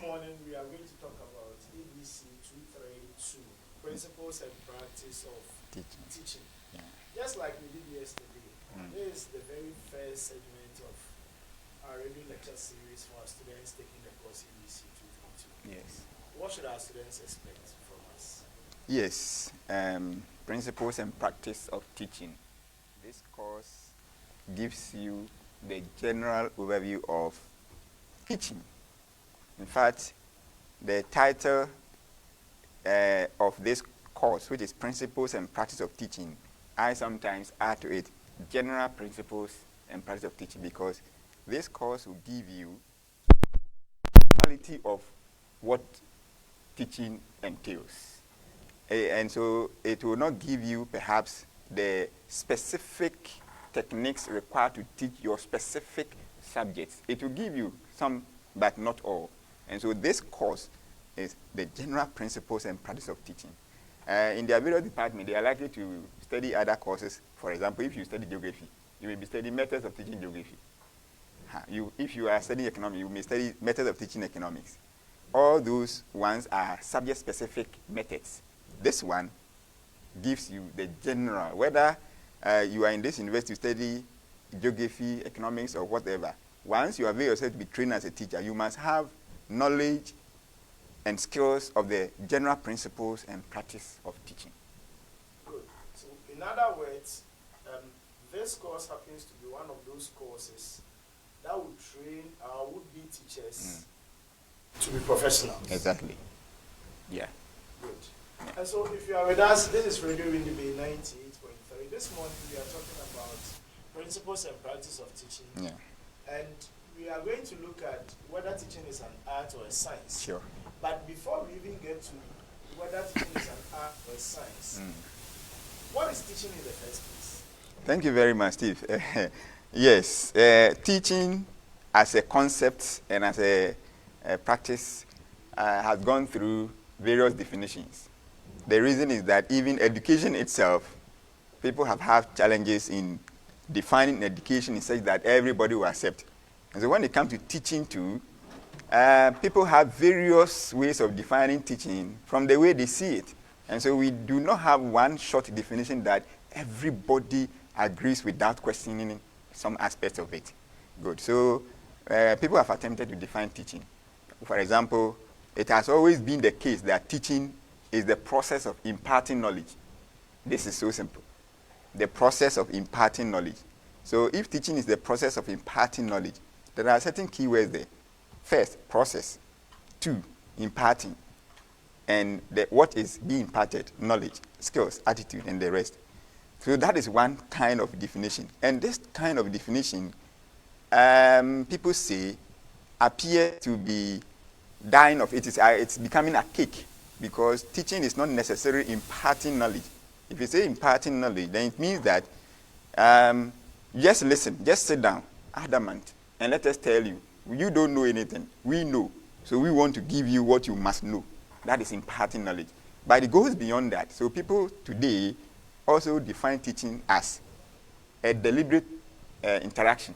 morning we are going to talk about ABC 232, Principles and Practice of Teaching. Yeah. Just like we did yesterday, this is the very first segment of our radio lecture series for our students taking the course ABC 232. Yes. What should our students expect from us? Yes, Principles and Practice of Teaching. This course gives you the general overview of teaching. In fact, the title of this course, which is Principles and Practice of Teaching, I sometimes add to it General Principles and Practice of Teaching, because this course will give you quality of what teaching entails. And so it will not give you perhaps the specific techniques required to teach your specific subjects. It will give you some, but not all. And so this course is the general principles and practice of teaching. In their various departments, they are likely to study other courses. For example, if you study geography, you will be studying methods of teaching geography. If you are studying economics, you may study methods of teaching economics. All those ones are subject-specific methods. This one gives you the general, whether you are in this university to study geography, economics, or whatever. Once you avail yourself to be trained as a teacher, you must have knowledge and skills of the general principles and practice of teaching. Good. So in other words, this course happens to be one of those courses that will train our would-be teachers to be professionals. Exactly. Yeah. Good. Yeah. And so if you are with us, this is Radio Windy Bay 98.3. This morning we are talking about principles and practice of teaching. Yeah. And we are going to look at whether teaching is an art or a science. Sure. But before we even get to whether teaching is an art or a science, what is teaching in the first place? Thank you very much, Steve. Yes, teaching as a concept and as a practice has gone through various definitions. The reason is that even education itself, people have had challenges in defining education in such that everybody will accept. And so when it comes to teaching too, people have various ways of defining teaching from the way they see it. And so we do not have one short definition that everybody agrees without questioning some aspects of it. Good. So people have attempted to define teaching. For example, it has always been the case that teaching is the process of imparting knowledge. This is so simple. The process of imparting knowledge. So if teaching is the process of imparting knowledge, there are certain keywords there. First, process. Two, imparting. And what is being imparted? Knowledge, skills, attitude, and the rest. So that is one kind of definition. And this kind of definition, people say, appear to be dying of it. It's becoming a cake, because teaching is not necessarily imparting knowledge. If you say imparting knowledge, then it means that just listen, just sit down, adamant, and let us tell you. You don't know anything. We know. So we want to give you what you must know. That is imparting knowledge. But it goes beyond that. So people today also define teaching as a deliberate interaction.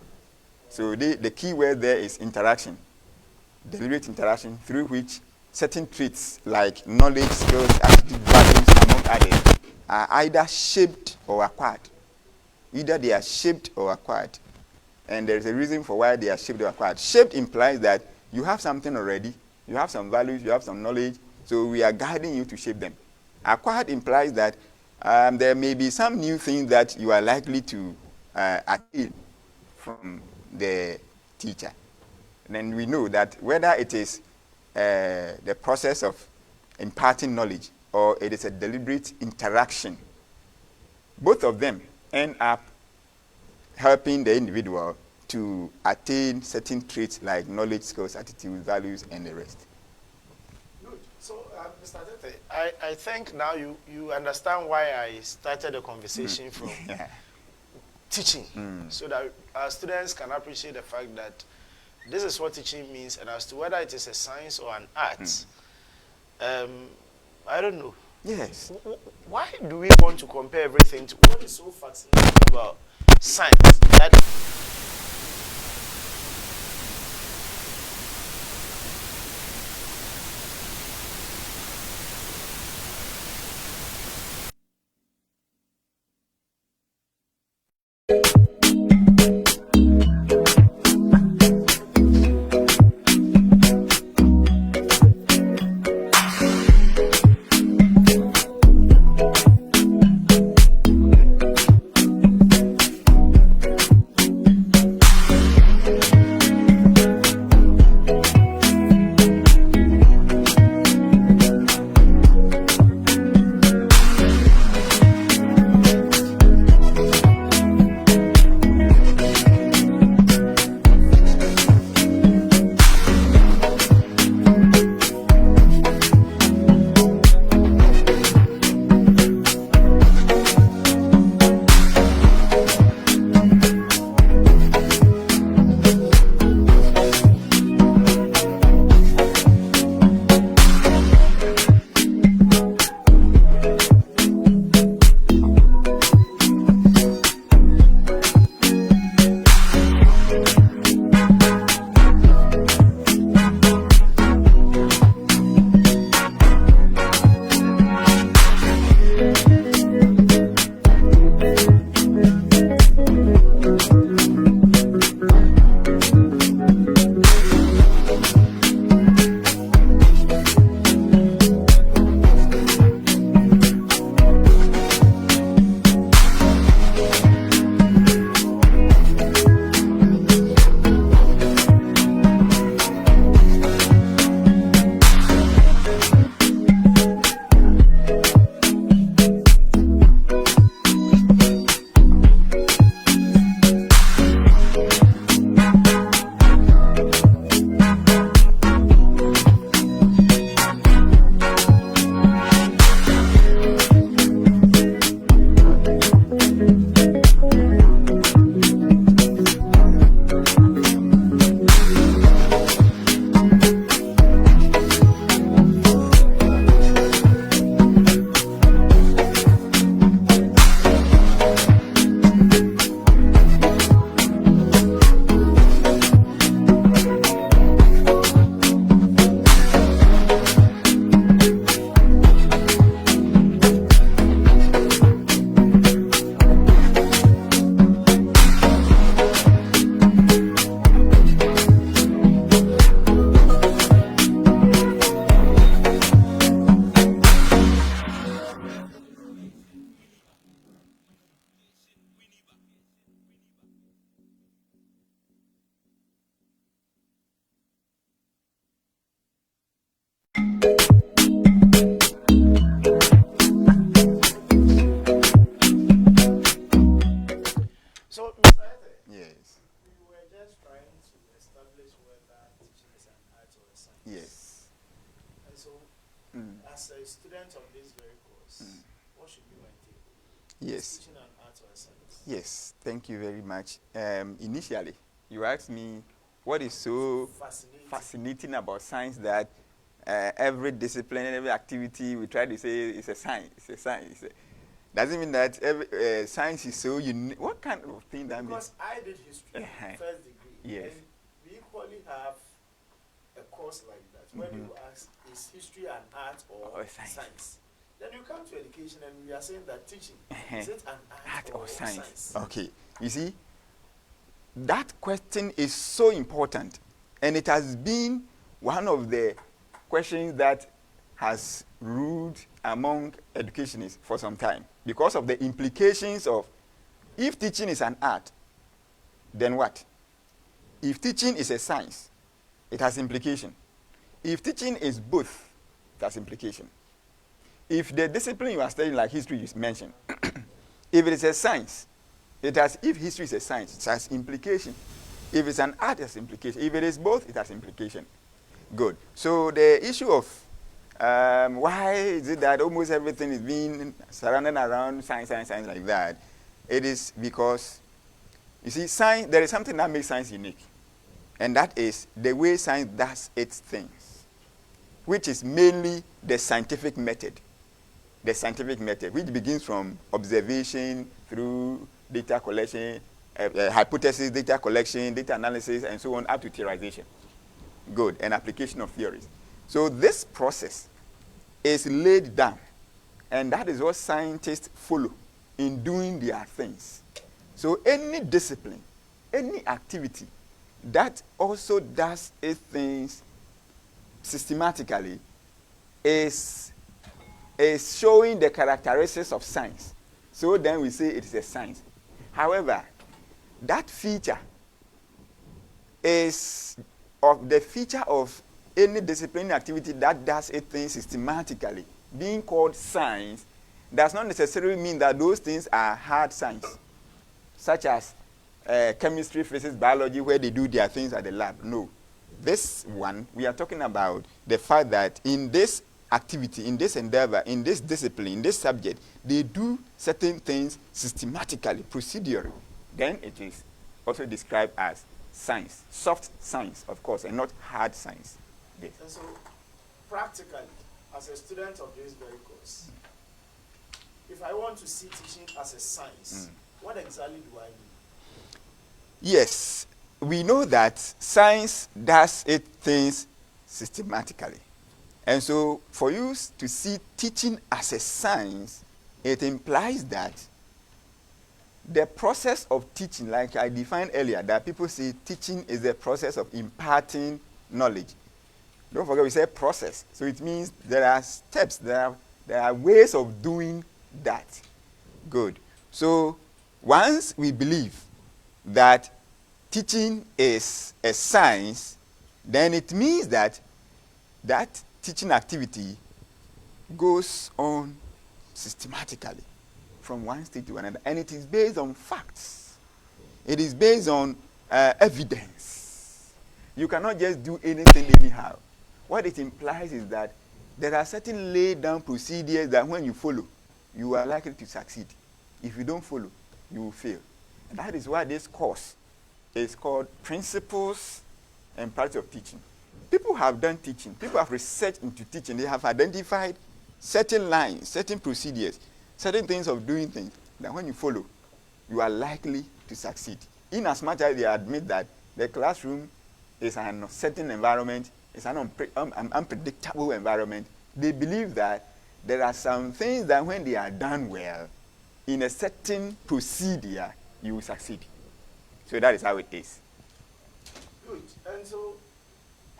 So the key word there is interaction. Deliberate interaction through which certain traits like knowledge, skills, attitude, values, among others, are either shaped or acquired. Either they are shaped or acquired. And there is a reason for why they are shaped or acquired. Shaped implies that you have something already, you have some values, you have some knowledge, so we are guiding you to shape them. Acquired implies that there may be some new things that you are likely to attain from the teacher. And then we know that whether it is the process of imparting knowledge or it is a deliberate interaction, both of them end up helping the individual to attain certain traits like knowledge, skills, attitude, values, and the rest. Good. So, Mr. Tete, I think now you understand why I started the conversation from teaching, so that our students can appreciate the fact that this is what teaching means, and as to whether it is a science or an art, I don't know. Yes. Why do we want to compare everything to what is so fascinating about science? That as a student of this very course, what should be my take? Yes. Teaching an art or a science? Yes, thank you very much. Initially, you asked me what is so fascinating about science that every discipline, every activity, we try to say it's a science. It's a science. Doesn't mean that every science is so unique. What kind of thing that means? Because I did history, first degree. Yes. And we equally have a course like that. When you ask, is history an art or science? Then you come to education and we are saying that teaching, is it an art or science? Okay. You see, that question is so important. And it has been one of the questions that has ruled among educationists for some time because of the implications of if teaching is an art, then what? If teaching is a science, it has implication. If teaching is both, it has implication. If the discipline you are studying, like history you mentioned, if it is a science, it has, if history is a science, it has implication. If it's an art, it has implication. If it is both, it has implication. Good. So the issue of why is it that almost everything is being surrounded around science like that? It is because, you see, science, there is something that makes science unique. And that is the way science does its things, which is mainly the scientific method. The scientific method, which begins from observation through data collection, hypothesis, data collection, data analysis, and so on, up to theorization. Good, and application of theories. So this process is laid down, and that is what scientists follow in doing their things. So any discipline, any activity that also does its things systematically is showing the characteristics of science. So then we say it is a science. However, that feature is of the feature of any disciplinary activity that does its things systematically. Being called science does not necessarily mean that those things are hard science, such as chemistry, physics, biology, where they do their things at the lab. No. This one, we are talking about the fact that in this activity, in this endeavor, in this discipline, in this subject, they do certain things systematically, procedurally. Then it is also described as science, soft science, of course, and not hard science. Yes. And so, practically, as a student of this very course, if I want to see teaching as a science, what exactly do I need? Yes, we know that science does its things systematically. And so, for you to see teaching as a science, it implies that the process of teaching, like I defined earlier, that people say teaching is the process of imparting knowledge. Don't forget we said process. So it means there are steps, there are ways of doing that. Good. So once we believe that teaching is a science, then it means that that teaching activity goes on systematically from one stage to another, and it is based on facts. It is based on evidence. You cannot just do anything anyhow. What it implies is that there are certain laid down procedures that when you follow, you are likely to succeed. If you don't follow, you will fail. And that is why this course is called Principles and Practice of Teaching. People have done teaching. People have researched into teaching. They have identified certain lines, certain procedures, certain things of doing things that when you follow, you are likely to succeed. In as much as they admit that the classroom is an uncertain environment, it's an unpredictable environment, they believe that there are some things that when they are done well, in a certain procedure, you will succeed. So that is how it is. Good. And so,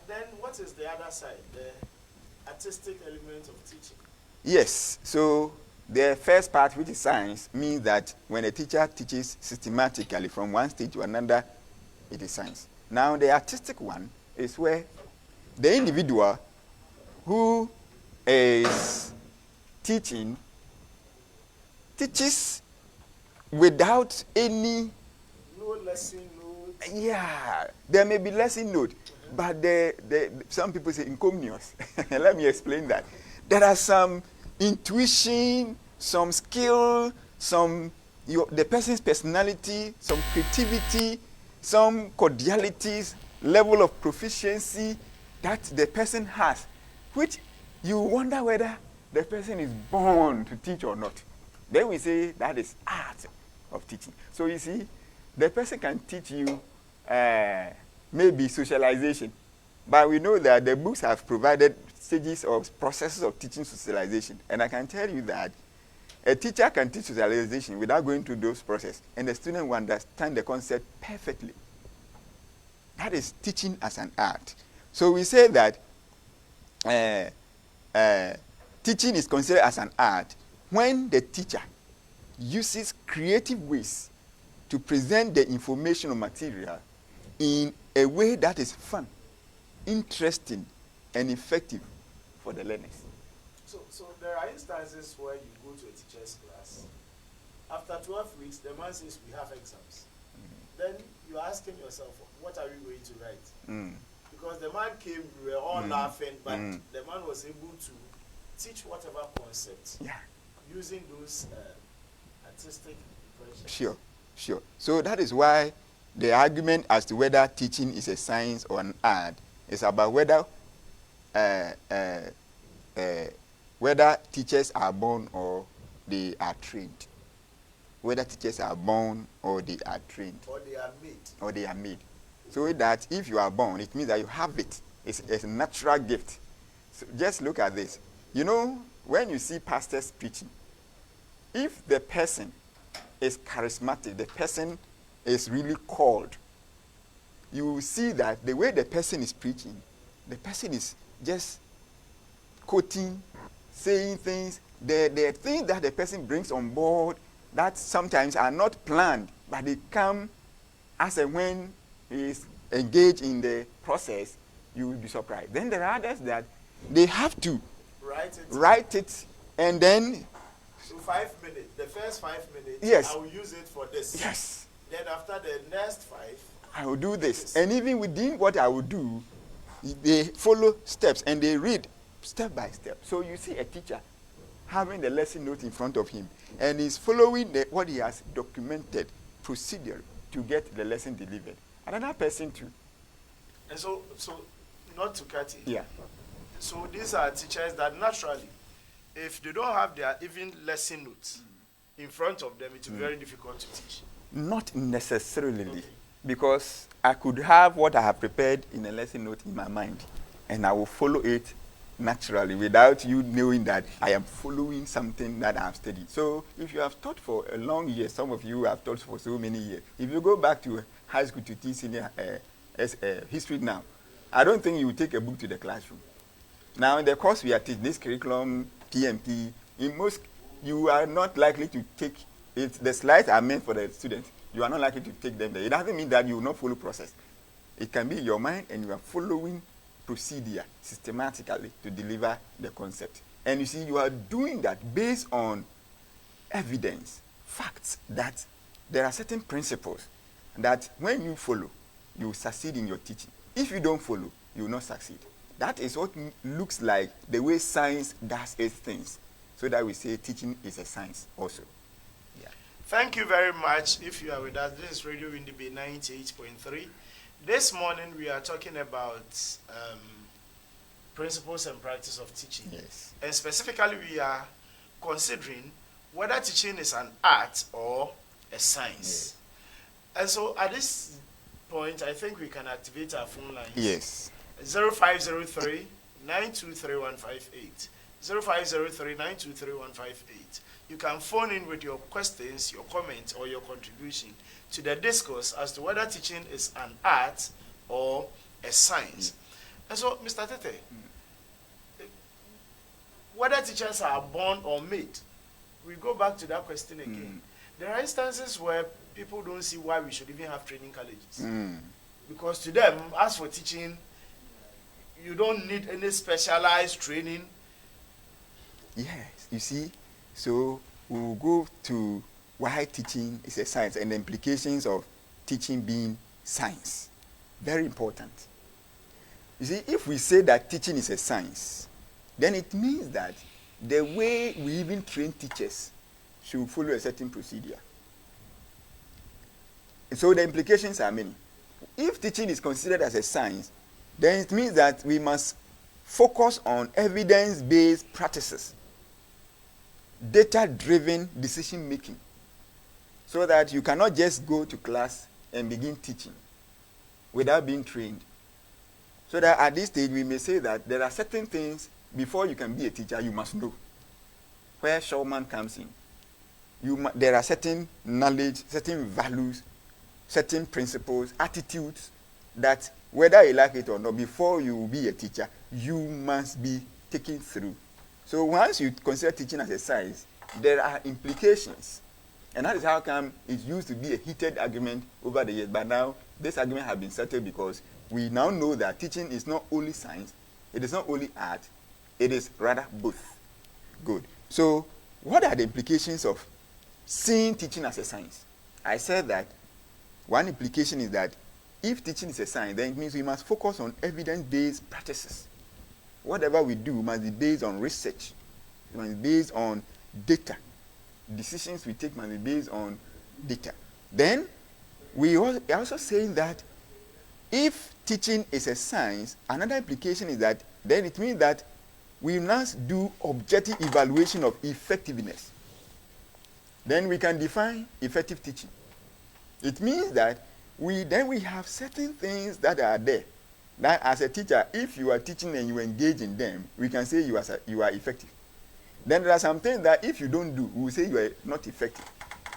then what is the other side, the artistic element of teaching? Yes. So the first part, which is science, means that when a teacher teaches systematically from one stage to another, it is science. Now, the artistic one is where the individual who is teaching teaches without any... No lesson note. Yeah, there may be lesson note, but some people say incomnious. Let me explain that. there are some intuition, some skill, the person's personality, some creativity, some cordialities, level of proficiency that the person has, which you wonder whether the person is born to teach or not. Then we say that is art of teaching. So you see, the person can teach you maybe socialization, but we know that the books have provided stages or processes of teaching socialization. And I can tell you that a teacher can teach socialization without going through those processes, and the student will understand the concept perfectly. That is teaching as an art. So we say that teaching is considered as an art when the teacher uses creative ways to present the information or material in a way that is fun, interesting, and effective for the learners. So there are instances where you go to a teacher's class. After 12 weeks, the man says we have exams. Then you're asking yourself, what are we going to write? Because the man came, we were all laughing, but the man was able to teach whatever concept using those artistic impressions. Sure. So that is why the argument as to whether teaching is a science or an art is about whether teachers are born or they are trained. Whether teachers are born or they are trained. Or they are made. So that if you are born, it means that you have it. It's a natural gift. So just look at this. You know, when you see pastors preaching, if the person is charismatic, the person is really called, you will see that the way the person is preaching, the person is just quoting, saying things, the things that the person brings on board that sometimes are not planned, but they come as and when he is engaged in the process, you will be surprised. Then there are others that they have to write it and then... So 5 minutes, the first 5 minutes, yes, I will use it for this. Yes. Then after the next 5, I will do this. And even within what I will do, they follow steps and they read step by step. So you see a teacher having the lesson note in front of him and he's following what he has documented procedure to get the lesson delivered. Another person too. And so not to cut it. Yeah. So these are teachers that naturally, if they don't have their even lesson notes in front of them, it will be very difficult to teach. Not necessarily, because I could have what I have prepared in a lesson note in my mind, and I will follow it naturally without you knowing that I am following something that I have studied. So if you have taught for a long year, some of you have taught for so many years, if you go back to high school to teach senior history now, I don't think you will take a book to the classroom. Now in the course we are teaching, this curriculum, PMP, in most, you are not likely to take it. The slides are meant for the students. You are not likely to take them there. It doesn't mean that you will not follow process. It can be in your mind and you are following procedure systematically to deliver the concept. And you see, you are doing that based on evidence, facts, that there are certain principles that when you follow, you will succeed in your teaching. If you don't follow, you will not succeed. That is what looks like the way science does its things. So that we say teaching is a science also. Yeah. Thank you very much. If you are with us, this is Radio Windy Bay 98.3. This morning we are talking about principles and practice of teaching. Yes. And specifically we are considering whether teaching is an art or a science. Yeah. And so at this point, I think we can activate our phone lines. Yes. 0503 923 0503 923 You can phone in with your questions, your comments, or your contribution to the discourse as to whether teaching is an art or a science. And so, Mr. Tete, whether teachers are born or made, we go back to that question again. There are instances where people don't see why we should even have training colleges. Because to them, as for teaching, you don't need any specialized training. Yes, you see, so we'll go to why teaching is a science and the implications of teaching being science. Very important. You see, if we say that teaching is a science, then it means that the way we even train teachers should follow a certain procedure. So the implications are many. If teaching is considered as a science, then it means that we must focus on evidence-based practices, data-driven decision-making, so that you cannot just go to class and begin teaching without being trained. So that at this stage, we may say that there are certain things, before you can be a teacher, you must know. Where Shulman comes in, there are certain knowledge, certain values, certain principles, attitudes, that whether you like it or not, before you be a teacher, you must be taken through. So once you consider teaching as a science, there are implications. And that is how come it used to be a heated argument over the years. But now, this argument has been settled because we now know that teaching is not only science, it is not only art, it is rather both. Good. So what are the implications of seeing teaching as a science? I said that one implication is that if teaching is a science, then it means we must focus on evidence-based practices. Whatever we do must be based on research. It must be based on data. Decisions we take must be based on data. Then, we are also saying that if teaching is a science, another implication is that then it means that we must do objective evaluation of effectiveness. Then we can define effective teaching. It means that we have certain things that are there. That as a teacher, if you are teaching and you engage in them, we can say you are effective. Then there are some things that if you don't do, we will say you are not effective.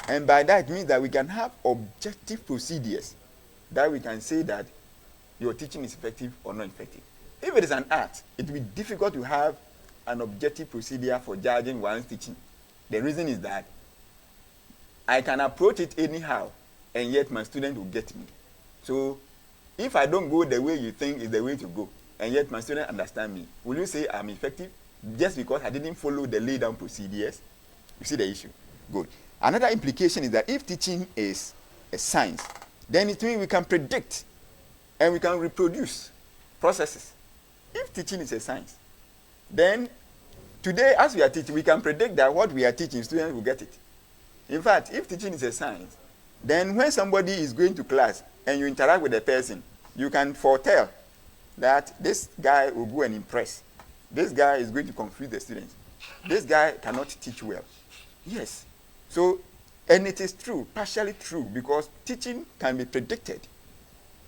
And by that it means that we can have objective procedures that we can say that your teaching is effective or not effective. If it is an art, it will be difficult to have an objective procedure for judging one's teaching. The reason is that I can approach it anyhow, and yet my student will get me. So if I don't go the way you think is the way to go, and yet my student understand me, will you say I'm effective just because I didn't follow the laid down procedures? You see the issue? Good. Another implication is that if teaching is a science, then it means we can predict and we can reproduce processes. If teaching is a science, then today as we are teaching, we can predict that what we are teaching, students will get it. In fact, if teaching is a science, then when somebody is going to class and you interact with a person, you can foretell that this guy will go and impress. This guy is going to confuse the students. This guy cannot teach well. Yes. So, and it is true, partially true, because teaching can be predicted.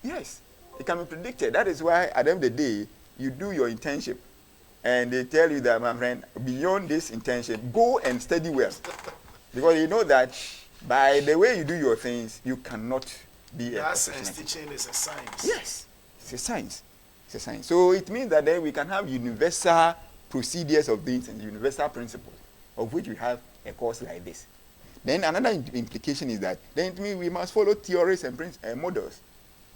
Yes, it can be predicted. That is why at the end of the day, you do your internship, and they tell you that, my friend, beyond this internship, go and study well. Because you know that by the way you do your things, you cannot be a professional. That teaching is a science. Yes, it's a science. It's a science. So it means that then we can have universal procedures of things and universal principles, of which we have a course like this. Then another implication is that then it means we must follow theories and models.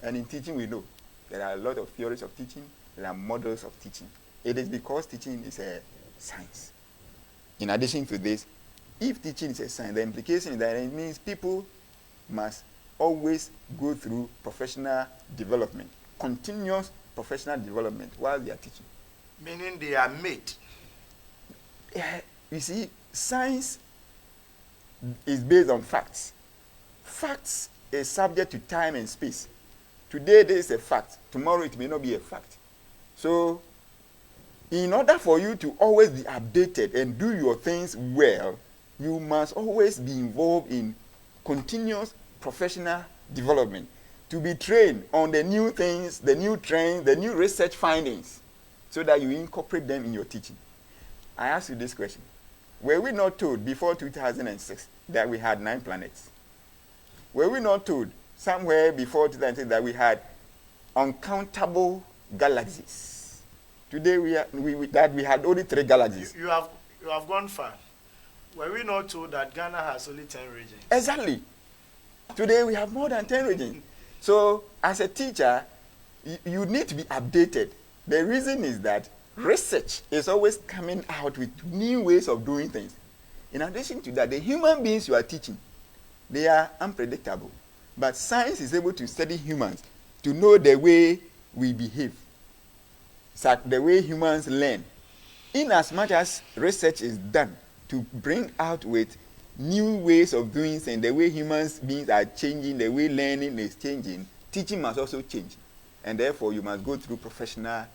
And in teaching, we know there are a lot of theories of teaching, there are models of teaching. It is because teaching is a science. In addition to this, if teaching is a science, the implication is that it means people must always go through professional development, continuous professional development while they are teaching. Meaning they are made. You see, science is based on facts. Facts is subject to time and space. Today there is a fact. Tomorrow it may not be a fact. So, in order for you to always be updated and do your things well, you must always be involved in continuous professional development to be trained on the new things, the new trends, the new research findings, so that you incorporate them in your teaching. I ask you this question. Were we not told before 2006 that we had 9 planets? Were we not told somewhere before 2006 that we had uncountable galaxies? Today we had only 3 galaxies. You have gone far. Were we not told that Ghana has only 10 regions? Exactly. Today we have more than 10 regions. So as a teacher, you need to be updated. The reason is that research is always coming out with new ways of doing things. In addition to that, the human beings you are teaching, they are unpredictable. But science is able to study humans to know the way we behave. It's like the way humans learn. in as much as research is done to bring out with new ways of doing things, the way humans beings are changing, the way learning is changing, teaching must also change. And therefore, you must go through professional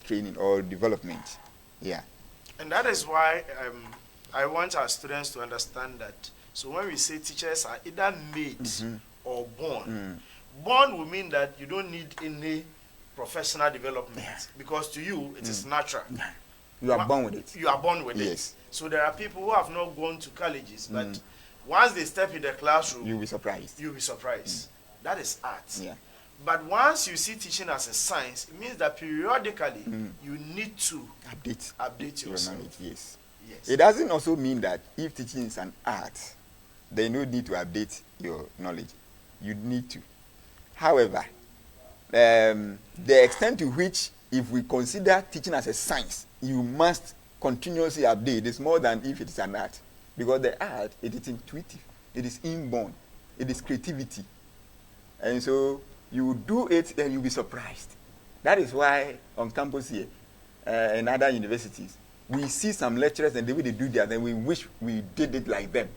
training or development. Yeah. And that is why I want our students to understand that. So when we say teachers are either made or born, born will mean that you don't need any professional development because to you it is natural. You are born with it. You are born with it. So there are people who have not gone to colleges, but once they step in the classroom, you'll be surprised. You'll be surprised. That is art. Yeah. But once you see teaching as a science, it means that periodically you need to update your yourself. knowledge. Yes. It doesn't also mean that if teaching is an art, then you need to update your knowledge. You need to. However, the extent to which, if we consider teaching as a science, you must continuously update is more than if it is an art. Because the art, it is intuitive, it is inborn, it is creativity. And so you do it and you'll be surprised. That is why on campus here and other universities, we see some lecturers and the way they do that, and we wish we did it like them.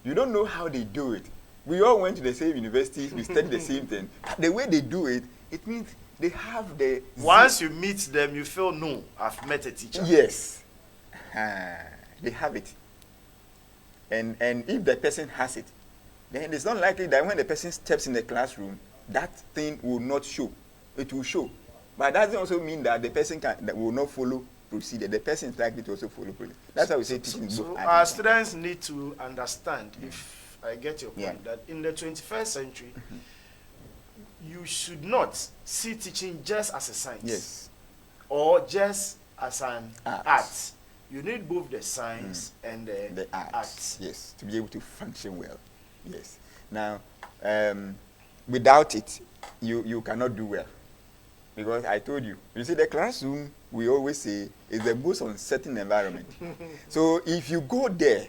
You don't know how they do it. We all went to the same universities, we studied the same thing. The way they do it, it means they have the... Once you meet them, you feel, no, I've met a teacher. Yes. They have it. And if the person has it, then it's not likely that when the person steps in the classroom, that thing will not show. It will show. But that doesn't also mean that the person that will not follow procedure. The person is likely to also follow procedure. That's why we say teaching. So our students need to understand, if I get your point, that in the 21st century, you should not see teaching just as a science. Yes. Or just as an art. You need both the science and the art. Yes, to be able to function well. Yes. Now, without it, you cannot do well. Because I told you, you see, the classroom, we always say, is the most uncertain environment. So if you go there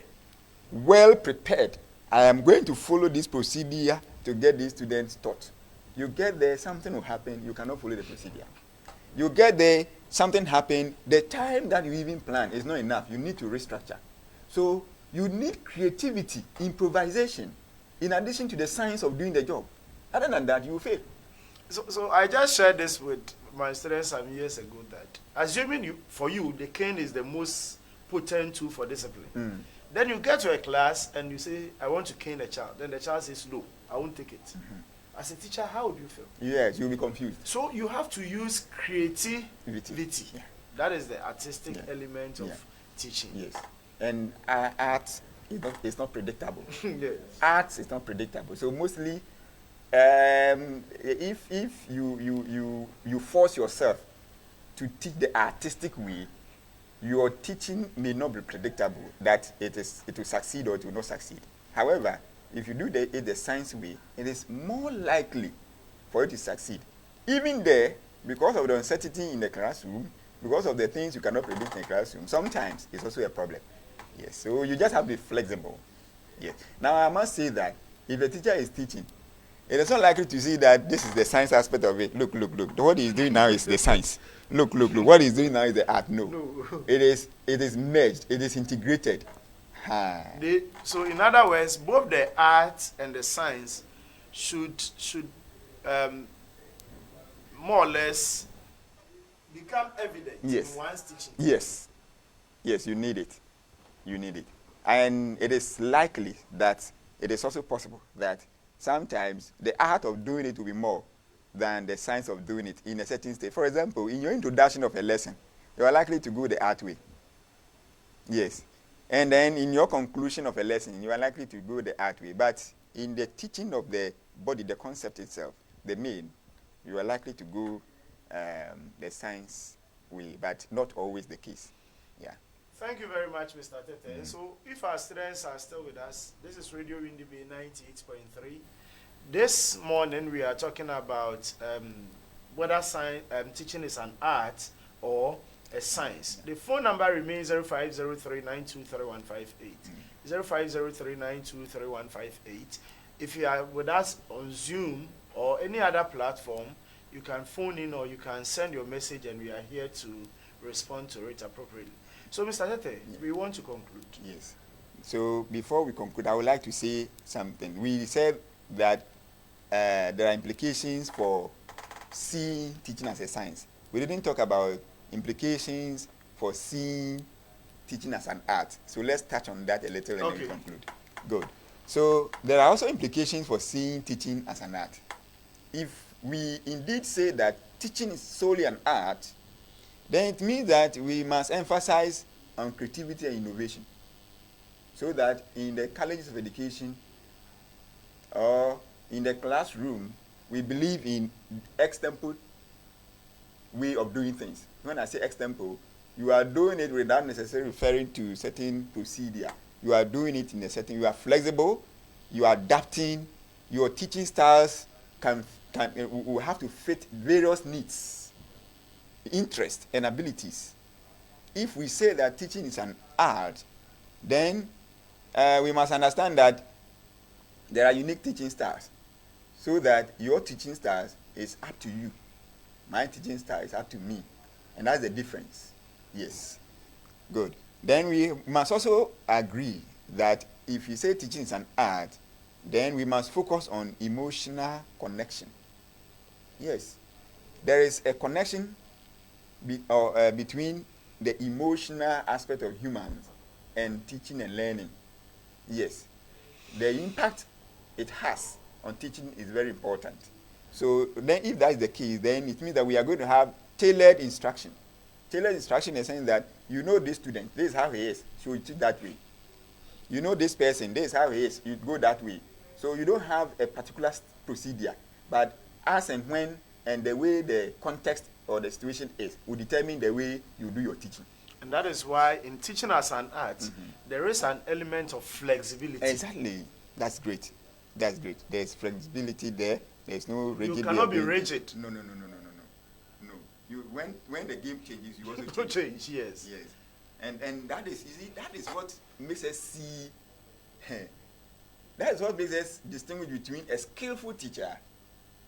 well prepared, I am going to follow this procedure to get these students taught. You get there, something will happen, you cannot follow the procedure. You get there, something happened, the time that you even plan is not enough. You need to restructure. So you need creativity, improvisation, in addition to the science of doing the job. Other than that, you will fail. So I just shared this with my students some years ago that assuming for you, the cane is the most potent tool for discipline. Then you get to a class and you say, I want to cane a child. Then the child says, no, I won't take it. As a teacher, how would you feel? Yes, you'll be confused. So you have to use creativity. Yeah. That is the artistic element of teaching. Yes. And art is not predictable. Yes. Art is not predictable. So mostly, if you force yourself to teach the artistic way, your teaching may not be predictable, that it will succeed or it will not succeed. However, if you do it the science way, it is more likely for it to succeed. Even there, because of the uncertainty in the classroom, because of the things you cannot predict in the classroom, sometimes it's also a problem. Yes, so you just have to be flexible. Yes. Now, I must say that if a teacher is teaching, it is not likely to see that this is the science aspect of it. Look. What he's doing now is the science. Look. What he's doing now is the art. No. It is merged. It is integrated. So in other words, both the art and the science should more or less become evident in one's teaching. Yes, you need it. And it is likely that it is also possible that sometimes the art of doing it will be more than the science of doing it in a certain state. For example, in your introduction of a lesson, you are likely to go the art way. Yes. And then in your conclusion of a lesson, you are likely to go the art way. But in the teaching of the body, the concept itself, the main, you are likely to go the science way, but not always the case. Yeah. Thank you very much, Mr. Tete. So if our students are still with us, this is Radio Windy Bay 98.3. This morning we are talking about whether teaching is an art or a science. The phone number remains 0503923158. 0503923158. If you are with us on Zoom or any other platform, you can phone in or you can send your message and we are here to respond to it appropriately. So, Mr. Tete, we want to conclude. Yes. So before we conclude, I would like to say something. We said that there are implications for seeing teaching as a science. We didn't talk about implications for seeing teaching as an art. So let's touch on that a little and then we conclude. Good. So there are also implications for seeing teaching as an art. If we indeed say that teaching is solely an art, then it means that we must emphasize on creativity and innovation, so that in the colleges of education or in the classroom, we believe in extempo way of doing things. When I say extempo, you are doing it without necessarily referring to certain procedure. You are doing it in a setting. You are flexible. You are adapting. Your teaching styles will have to fit various needs, interests, and abilities. If we say that teaching is an art, then we must understand that there are unique teaching styles, so that your teaching styles is up to you. My teaching style is up to me. And that's the difference. Yes. Good. Then we must also agree that if you say teaching is an art, then we must focus on emotional connection. Yes. There is a connection between the emotional aspect of humans and teaching and learning. Yes. The impact it has on teaching is very important. So then if that is the case, then it means that we are going to have tailored instruction. Tailored instruction in the sense that you know this student, this is how he is, so you teach that way. You know this person, this is how he is, you go that way. So you don't have a particular procedure, but as and when and the way the context or the situation is will determine the way you do your teaching. And that is why in teaching as an art, there is an element of flexibility. Exactly. That's great. That's great. There's flexibility there. There's no rigid. You cannot be rigid. No. You when the game changes, you also change. Yes. Yes. And that is easy. That is what makes us see. That is what makes us distinguish between a skillful teacher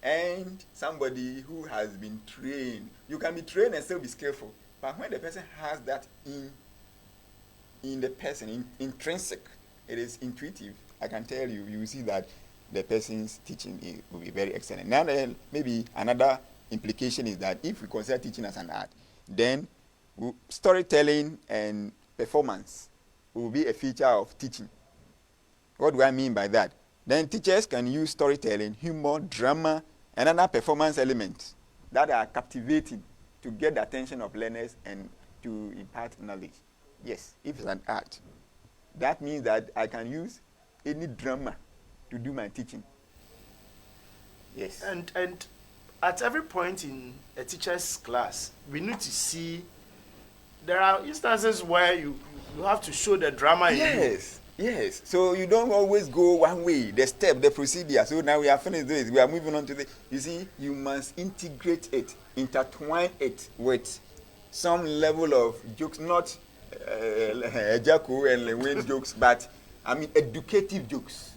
and somebody who has been trained. You can be trained and still be skillful, but when the person has that in the person, intrinsic, it is intuitive. I can tell you, you will see that the person's teaching will be very excellent. Now, maybe another implication is that if we consider teaching as an art, then storytelling and performance will be a feature of teaching. What do I mean by that? Then teachers can use storytelling, humor, drama, and other performance elements that are captivating to get the attention of learners and to impart knowledge. Yes, if it's an art. That means that I can use any drama to do my teaching. Yes. And at every point in a teacher's class, we need to see there are instances where you have to show the drama in you. Yes. So you don't always go one way, the step, the procedure. So now we have finished this. We are moving on to the. You see, you must integrate it, intertwine it with some level of jokes, not Jacko and Lewin jokes, but I mean educative jokes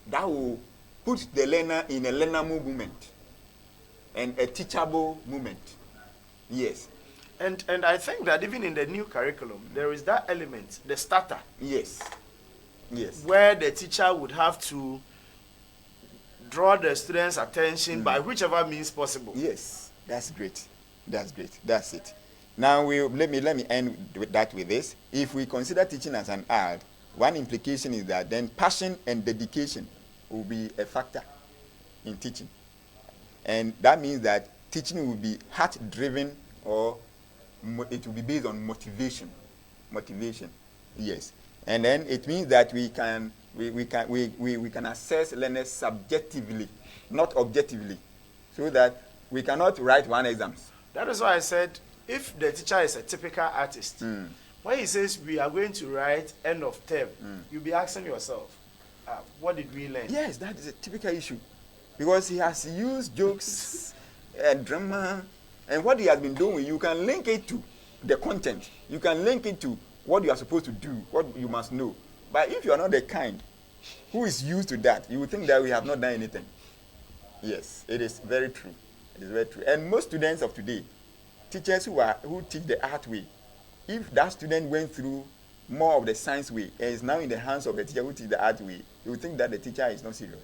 that will put the learner in a learnable moment and a teachable moment. Yes. And I think that even in the new curriculum, there is that element, the starter. Yes. Where the teacher would have to draw the students' attention by whichever means possible. Yes. That's great. That's it. Now let me end with this. If we consider teaching as an art, one implication is that then passion and dedication will be a factor in teaching. And that means that teaching will be heart-driven, or it will be based on motivation. Yes. And then it means that we can assess learners subjectively, not objectively, so that we cannot write one exam. That is why I said, if the teacher is a typical artist, when he says we are going to write end of term, you'll be asking yourself, what did we learn? Yes, that is a typical issue. Because he has used jokes and drama, and what he has been doing, you can link it to the content. You can link it to what you are supposed to do, what you must know. But if you are not the kind who is used to that, you will think that we have not done anything. Yes, it is very true. It is very true. And most students of today, teachers who teach the art way, if that student went through more of the science way and is now in the hands of the teacher who teach the art way, you would think that the teacher is not serious.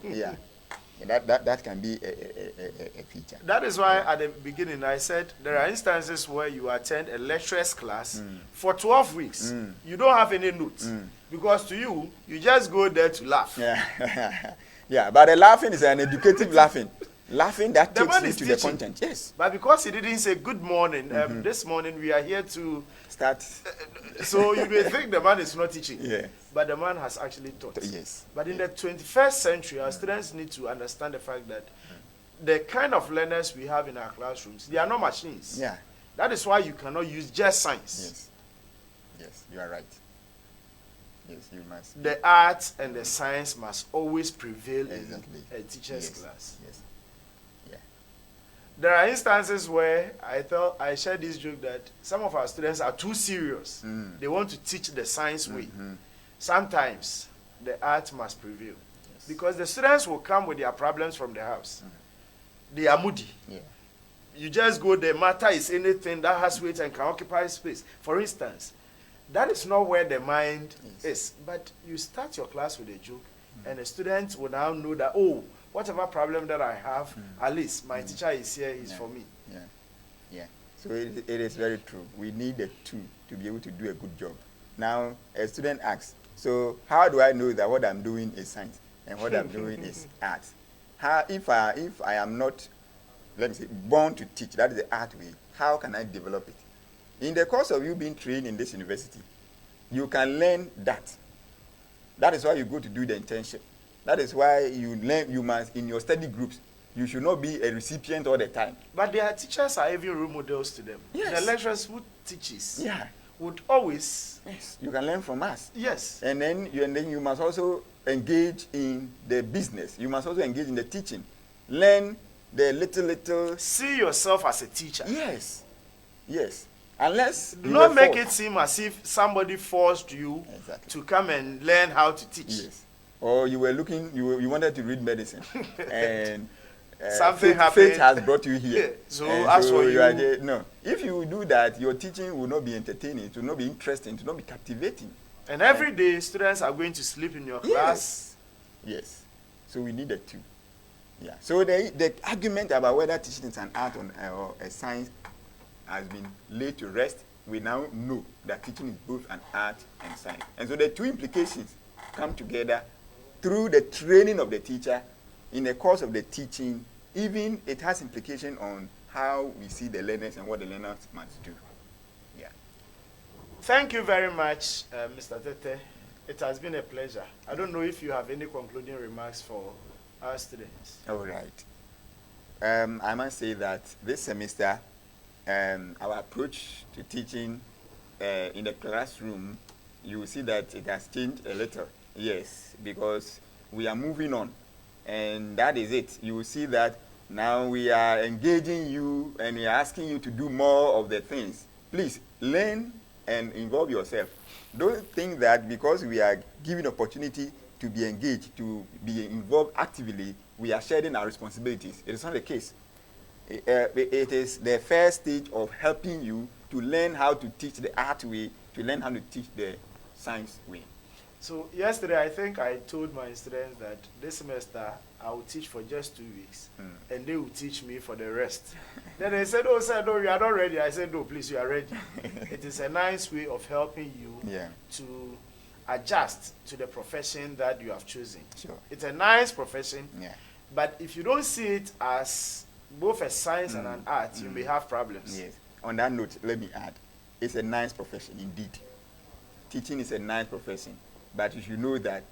Yeah. That can be a feature. That is why at the beginning I said there are instances where you attend a lecturer's class for 12 weeks. You don't have any notes because to you, you just go there to laugh. Yeah, yeah, but the laughing is an educative laughing. Laughing that The takes man you is to the teaching. content. Yes. But because he didn't say good morning, this morning we are here to Start. so you may think the man is not teaching. Yeah. But the man has actually taught. Yes. But in the 21st century, our students need to understand the fact that the kind of learners we have in our classrooms, they are not machines. Yeah. That is why you cannot use just science. Yes. Yes, you are right. Yes, you must. The art and the science must always prevail Exactly. in a teacher's Yes. class. Yes. Yeah. There are instances where I shared this joke that some of our students are too serious. They want to teach the science way. Sometimes the art must prevail. Yes. Because the students will come with their problems from the house. They are moody. Yeah. You just go, the matter is anything that has weight and can occupy space. For instance, that is not where the mind is. But you start your class with a joke, and the student will now know that, oh, whatever problem that I have, at least my teacher is here, he's for me. Yeah. Yeah. So it is very true. We need the two to be able to do a good job. Now, a student asks, so how do I know that what I'm doing is science and what I'm doing is art? If I am not, let me say, born to teach, that is the art way, how can I develop it? In the course of you being trained in this university, you can learn that. That is why you go to do the internship. That is why you learn, you must, in your study groups, you should not be a recipient all the time. But their teachers are even role models to them. Yes. The lecturers who teaches Yeah. would always, Yes. You can learn from us. yes. And then you must also engage in the business. You must also engage in the teaching. Learn the little. See yourself as a teacher. Yes. Yes. Unless Do you not were make forced. it seem as if somebody forced you Exactly. to come and learn how to teach. Yes. Or you were looking, you wanted to read medicine, and Something fate happened. has brought you here. Yeah. So And as for you, are there. No. If you do that, your teaching will not be entertaining. It will not be interesting. It will not be captivating. and every day students are going to sleep in your class. Yes. So we need the two. Yeah. So the argument about whether teaching is an art or a science has been laid to rest. We now know that teaching is both an art and science. And so the two implications come together through the training of the teacher. In the course of the teaching, even it has implication on how we see the learners and what the learners must do. Yeah. Thank you very much, Mr. Tete. It has been a pleasure. I don't know if you have any concluding remarks for our students. All right. I must say that this semester, our approach to teaching in the classroom, you will see that it has changed a little. Yes, because we are moving on. And that is it. You will see that now we are engaging you and we are asking you to do more of the things. Please learn and involve yourself. Don't think that because we are given opportunity to be engaged, to be involved actively, we are sharing our responsibilities. It is not the case. It is the first stage of helping you to learn how to teach the art way, to learn how to teach the science way. So yesterday, I think I told my students that this semester I will teach for just 2 weeks, and they will teach me for the rest. Then they said, "Oh, sir, no, you are not ready." I said, "No, please, you are ready." It is a nice way of helping you to adjust to the profession that you have chosen. Sure. It's a nice profession, Yeah. but if you don't see it as both a science and an art, you may have problems. Yes. On that note, let me add, it's a nice profession indeed. Teaching is a nice profession. But you should know that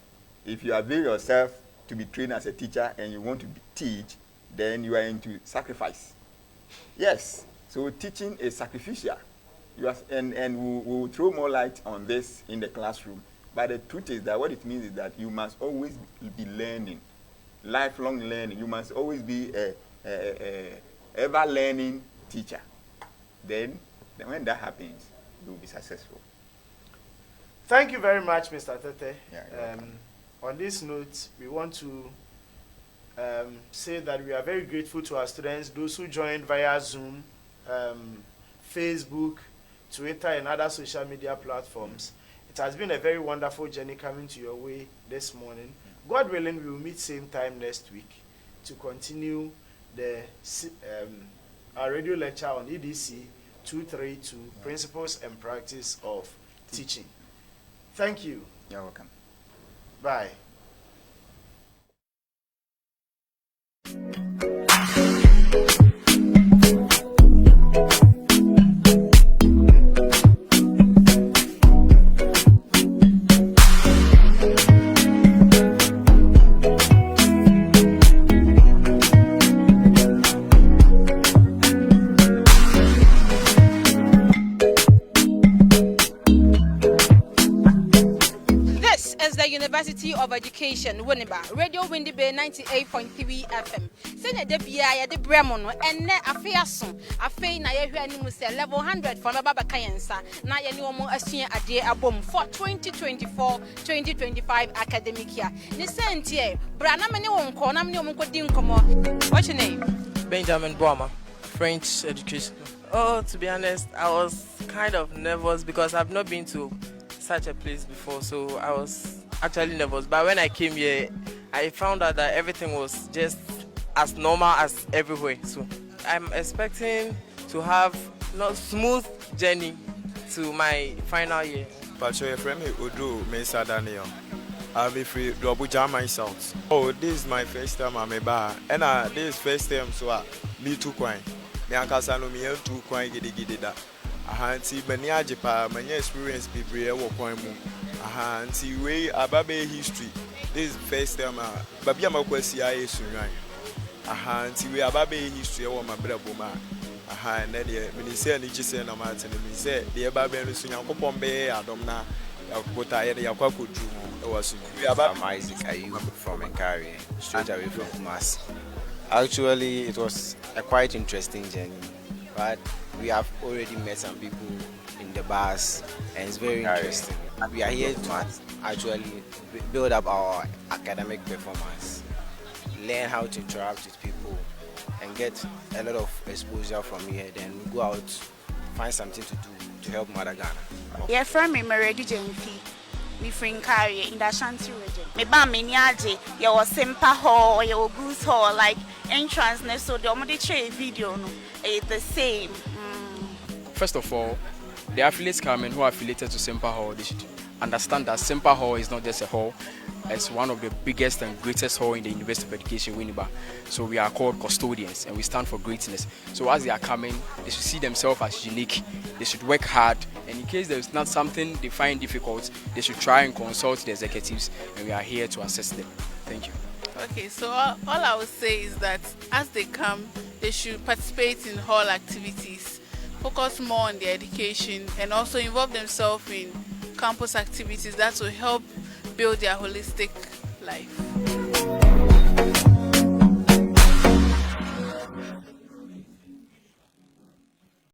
if you avail yourself to be trained as a teacher and you want to teach, then you are into sacrifice. Yes. So teaching is sacrificial. And we will throw more light on this in the classroom. But the truth is that what it means is that you must always be learning, lifelong learning. You must always be a ever-learning teacher. Then when that happens, you will be successful. Thank you very much, Mr. Tete. Yeah, on this note, we want to say that we are very grateful to our students, those who joined via Zoom Facebook, Twitter, and other social media platforms. It has been a very wonderful journey coming to your way this morning. God willing, we will meet same time next week to continue the our radio lecture on EDC 232, Principles and Practice of Teaching. Thank you. You're welcome. Bye. University of Education, Winneba, Radio Windy Bay 98.3 FM. Send the BIA the Bremono and Afiason, Afe na Yahuanimus level 100 from Baba Kayensa, Nayanuomo Asian Ade Abom for 2024-2025 academic year. Nisentie, Branamani won't call Namni. What's your name? Benjamin Boama, French education. Oh, to be honest, I was kind of nervous because I've not been to such a place before, so I was actually nervous. But when I came here, I found out that everything was just as normal as everywhere. So I'm expecting to have a smooth journey to my final year. Pacho, friend me Udu Mesa Daniel. I'll be free to Abuja myself. Oh, this is my first time I'm a bar, and this is first time so me too coin. Me and Casano me too coin giddy that. See many ajipa, many experience people here work on moon. See way ababe history. This is first time. Baby, I'm a question. I see we ababe history. I want my brother Boma. And then the minister and just say no matter. The minister, the ababe and the young couple be Adomna. What I had, I could do. I'm Isaac Ayu from KWAKYE, straight away from Kumasi. Actually, it was a quite interesting journey, but we have already met some people in the bars, and it's very interesting. We are here to actually build up our academic performance, learn how to interact with people, and get a lot of exposure from here. Then we go out, find something to do to help Mother Ghana. Yeah, from me, Maredi Jenfi. Me from KWAKYE in the Ashanti region. Me ba me niaje. You was Sempa Hall, you was Goose Hall, like entrance. So the only video no, it's the same. First of all, the affiliates coming who are affiliated to Sempa Hall, they should understand that Sempa Hall is not just a hall. It's one of the biggest and greatest hall in the University of Education, Winneba. So we are called custodians and we stand for greatness. So as they are coming, they should see themselves as unique. They should work hard, and in case there is not something they find difficult, they should try and consult the executives, and we are here to assist them. Thank you. Okay, so all I would say is that as they come, they should participate in hall activities, focus more on their education, and also involve themselves in campus activities that will help build their holistic life.